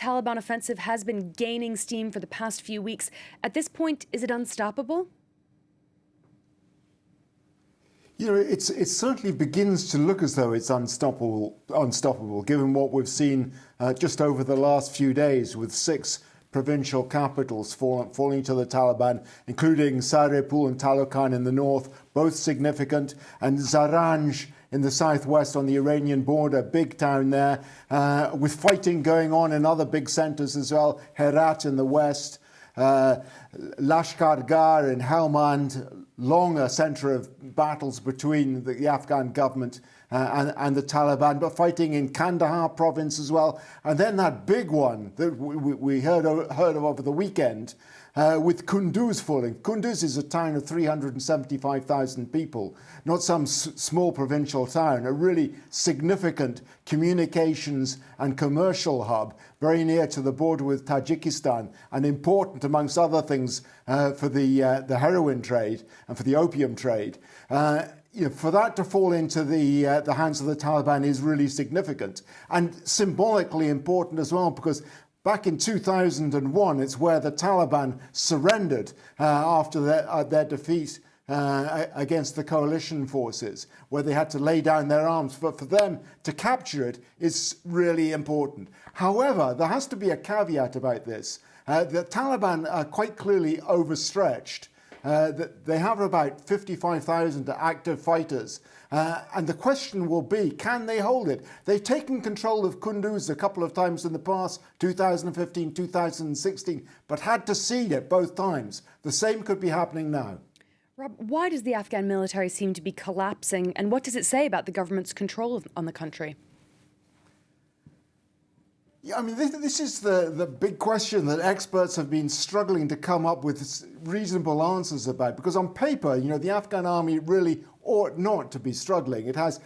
Taliban offensive has been gaining steam for the past few weeks. At this point, is it unstoppable? You know, it certainly begins to look as though it's unstoppable, given what we've seen just over the last few days, with 6 provincial capitals falling to the Taliban, including Saripul and Talokan in the north, both significant, and Zaranj in the southwest on the Iranian border, big town there, with fighting going on in other big centres as well, Herat in the west, Lashkar Gah in Helmand, long a centre of battles between the Afghan government and the Taliban, but fighting in Kandahar province as well. And then that big one that we heard of over the weekend, with Kunduz falling. Kunduz is a town of 375,000 people, not some small provincial town, a really significant communications and commercial hub, very near to the border with Tajikistan, and important, amongst other things, for the heroin trade and for the opium trade. For that to fall into the hands of the Taliban is really significant and symbolically important as well, because back in 2001, it's where the Taliban surrendered after their defeat against the coalition forces, where they had to lay down their arms. But for them to capture it is really important. However, there has to be a caveat about this. The Taliban are quite clearly overstretched. They have about 55,000 active fighters. And the question will be, can they hold it? They've taken control of Kunduz a couple of times in the past, 2015, 2016, but had to cede it both times. The same could be happening now. Rob, why does the Afghan military seem to be collapsing, and what does it say about the government's control on the country? Yeah, I mean, this is the big question that experts have been struggling to come up with reasonable answers about. Because on paper, the Afghan army really ought not to be struggling. It has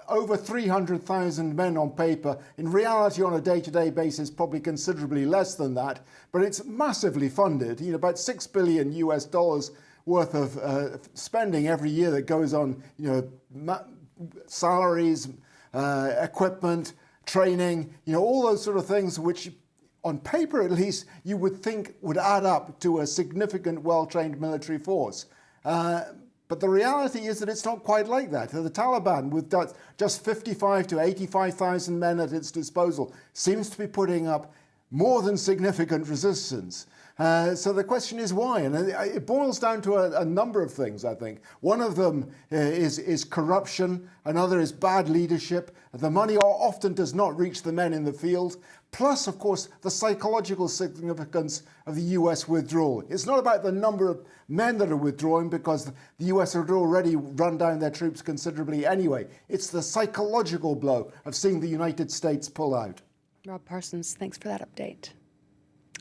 over 300,000 men on paper. In reality, on a day-to-day basis, probably considerably less than that. But it's massively funded. About $6 billion US worth of spending every year that goes on. Salaries, equipment, training, all those sort of things, which on paper at least you would think would add up to a significant, well-trained military force. But the reality is that it's not quite like that. The Taliban, with just 55 to 85,000 men at its disposal, seems to be putting up more than significant resistance. So the question is why? And it boils down to a number of things, I think. One of them is corruption. Another is bad leadership. The money often does not reach the men in the field. Plus, of course, the psychological significance of the US withdrawal. It's not about the number of men that are withdrawing, because the US had already run down their troops considerably anyway. It's the psychological blow of seeing the United States pull out. Rob Parsons, thanks for that update.